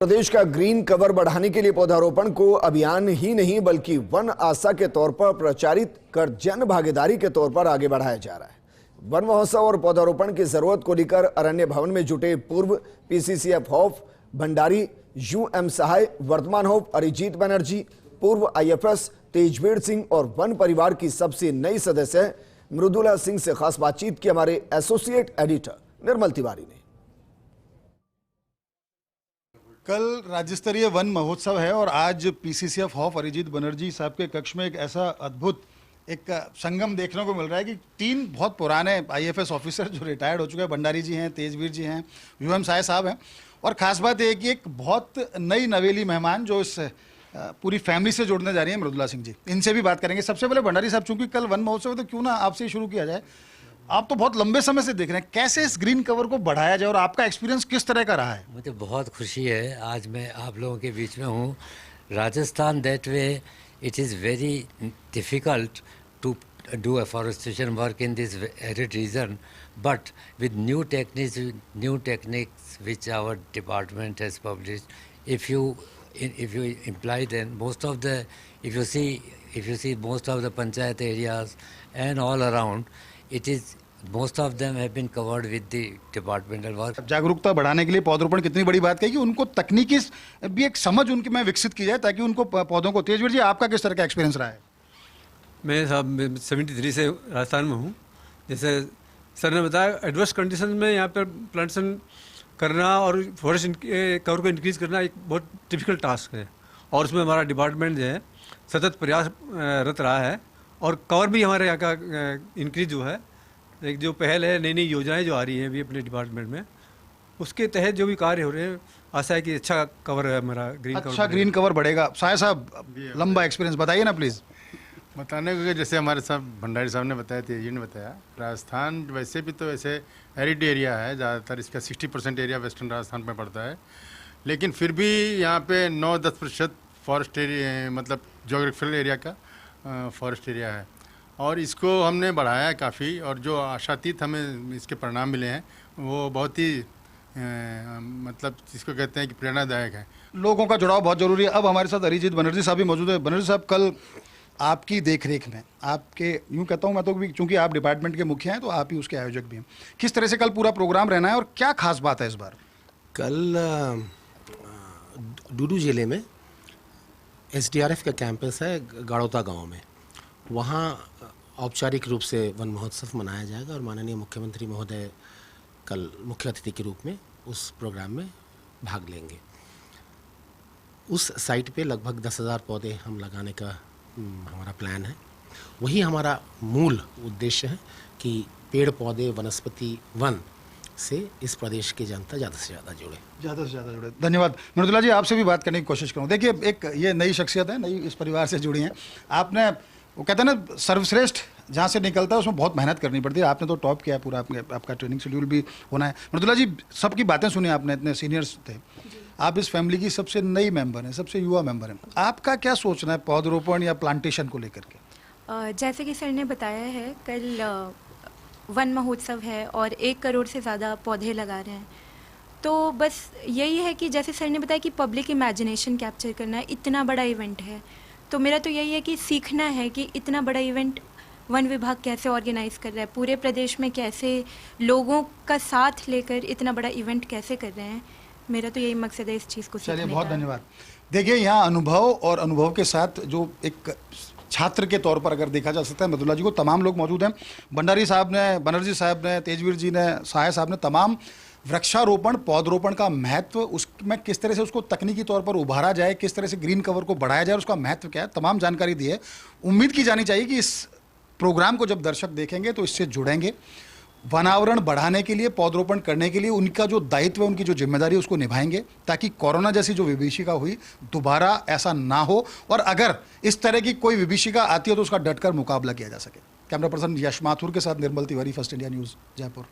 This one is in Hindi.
प्रदेश का ग्रीन कवर बढ़ाने के लिए पौधारोपण को अभियान ही नहीं बल्कि वन आस्था के तौर पर प्रचारित कर जन भागीदारी के तौर पर आगे बढ़ाया जा रहा है। वन महोत्सव और पौधारोपण की जरूरत को लेकर अरण्य भवन में जुटे पूर्व पीसीसीएफ हॉफ भंडारी यूएम सहाय, वर्तमान हॉफ अरिजीत बनर्जी, पूर्व आईएफएस तेजवीर सिंह और वन परिवार की सबसे नई सदस्य मृदुला सिंह से खास बातचीत की हमारे एसोसिएट एडिटर निर्मल तिवारी ने। कल राज्य स्तरीय वन महोत्सव है और आज पीसीसीएफ हॉफ अरिजीत बनर्जी साहब के कक्ष में एक ऐसा अद्भुत एक संगम देखने को मिल रहा है कि तीन बहुत पुराने आईएफएस ऑफिसर जो रिटायर्ड हो चुके हैं, भंडारी जी हैं, तेजवीर जी हैं, यूएम साय साहब हैं, और ख़ास बात यह कि एक बहुत नई नवेली मेहमान जो इस पूरी फैमिली से जुड़ने जा रही है, मृदुला सिंह जी। इनसे भी बात करेंगे। सबसे पहले भंडारी साहब, चूंकि कल वन महोत्सव है तो क्यों ना आपसे ही शुरू किया जाए। आप तो बहुत लंबे समय से देख रहे हैं, कैसे इस ग्रीन कवर को बढ़ाया जाए और आपका एक्सपीरियंस किस तरह का रहा है? मुझे बहुत खुशी है आज मैं आप लोगों के बीच में हूँ। Rajasthan that way it is very difficult to do afforestation work in this arid region, but with new techniques which our department has published, if you imply, then most of the if you see most of the panchayat areas and all around, it is most of them have been covered with the departmental work. जागरूकता बढ़ाने के लिए पौधरोपण कितनी बड़ी बात कही कि उनको तकनीकी भी एक समझ उनकी में विकसित की जाए ताकि उनको पौधों को। तेजवीर जी, आपका किस तरह का एक्सपीरियंस रहा है? मैं साहब 73 से राजस्थान में हूँ। जैसे सर ने बताया, एडवर्स कंडीशन में यहाँ पर प्लांटेशन करना और फॉरेस्ट कवर को इंक्रीज़ करना एक बहुत डिफिकल्ट टास्क है, और उसमें हमारा डिपार्टमेंट जो है सतत प्रयासरत रहा है। और कवर भी हमारे यहाँ का इंक्रीज जो है, एक जो पहल है, नई नई योजनाएं जो आ रही हैं अभी अपने डिपार्टमेंट में, उसके तहत जो भी कार्य हो रहे हैं, आशा है कि अच्छा कवर है हमारा ग्रीन कवर। अच्छा ग्रीन कवर बढ़ेगा। साय साहब, लंबा एक्सपीरियंस बताइए ना प्लीज़। बताने को जैसे हमारे साहब भंडारी साहब ने बताया, तेजी ने बताया, राजस्थान वैसे भी तो वैसे एरिड एरिया है, ज़्यादातर इसका 60% एरिया वेस्टर्न राजस्थान में पड़ता है, लेकिन फिर भी यहाँ पे 9-10% फॉरेस्ट एरिया, मतलब जोग्राफिकल एरिया का फॉरेस्ट एरिया है, और इसको हमने बढ़ाया है काफ़ी, और जो आशातीत हमें इसके परिणाम मिले हैं वो बहुत ही मतलब जिसको कहते हैं कि प्रेरणादायक है। लोगों का जुड़ाव बहुत ज़रूरी है। अब हमारे साथ अरिजीत बनर्जी साहब भी मौजूद है। बनर्जी साहब, कल आपकी देखरेख में, आपके यूँ कहता हूँ मैं तो भी, चूँकि आप डिपार्टमेंट के मुखिया हैं तो आप ही उसके आयोजक भी हैं, किस तरह से कल पूरा प्रोग्राम रहना है और क्या खास बात है इस बार? कल डूडू जिले में एसडीआरएफ का कैंपस है गाड़ोता गांव में, वहाँ औपचारिक रूप से वन महोत्सव मनाया जाएगा और माननीय मुख्यमंत्री महोदय कल मुख्य अतिथि के रूप में उस प्रोग्राम में भाग लेंगे। उस साइट पे लगभग 10,000 पौधे हम लगाने का हमारा प्लान है। वही हमारा मूल उद्देश्य है कि पेड़ पौधे वनस्पति वन से इस प्रदेश की जनता ज़्यादा से ज़्यादा जुड़े। धन्यवाद। मृदुला जी, आपसे भी बात करने की कोशिश करूँ। देखिए, एक ये नई शख्सियत है, नई इस परिवार से जुड़ी हैं। आपने, वो कहते हैं ना, सर्वश्रेष्ठ जहाँ से निकलता है उसमें बहुत मेहनत करनी पड़ती है। आपने तो टॉप किया पूरा, आपका ट्रेनिंग शेड्यूल भी होना है। मृदुला जी, सबकी बातें सुनी आपने, इतने सीनियर्स थे, आप इस फैमिली की सबसे नई मेंबर हैं, सबसे युवा मेंबर हैं। आपका क्या सोचना है पौधरोपण या प्लांटेशन को लेकर के? जैसे कि सर ने बताया है, कल वन महोत्सव है और 1 करोड़ से ज़्यादा पौधे लगा रहे हैं, तो बस यही है कि जैसे सर ने बताया कि पब्लिक इमेजिनेशन कैप्चर करना है। इतना बड़ा इवेंट है, तो मेरा तो यही है कि सीखना है कि इतना बड़ा इवेंट वन विभाग कैसे ऑर्गेनाइज कर रहा है, पूरे प्रदेश में कैसे लोगों का साथ लेकर इतना बड़ा इवेंट कैसे कर रहे हैं। मेरा तो यही मकसद है इस चीज़ को सीखने का। चलिए, बहुत धन्यवाद। देखिए, यहाँ अनुभव और अनुभव के साथ जो एक छात्र के तौर पर अगर देखा जा सकता है, मृदुला जी को तमाम लोग मौजूद हैं। भंडारी साहब ने, बनर्जी साहब ने, तेजवीर जी ने, सहाय साहब ने तमाम वृक्षारोपण, पौधरोपण का महत्व, उसमें किस तरह से उसको तकनीकी तौर पर उभारा जाए, किस तरह से ग्रीन कवर को बढ़ाया जाए, उसका महत्व क्या है, तमाम जानकारी दी है। उम्मीद की जानी चाहिए कि इस प्रोग्राम को जब दर्शक देखेंगे तो इससे जुड़ेंगे। वनावरण बढ़ाने के लिए, पौधरोपण करने के लिए उनका जो दायित्व है, उनकी जो जिम्मेदारी है, उसको निभाएंगे ताकि कोरोना जैसी जो विभीषिका हुई दोबारा ऐसा ना हो, और अगर इस तरह की कोई विभीषिका आती है तो उसका डटकर मुकाबला किया जा सके। कैमरा पर्सन यश माथुर के साथ निर्मल तिवारी, फर्स्ट इंडिया न्यूज़, जयपुर।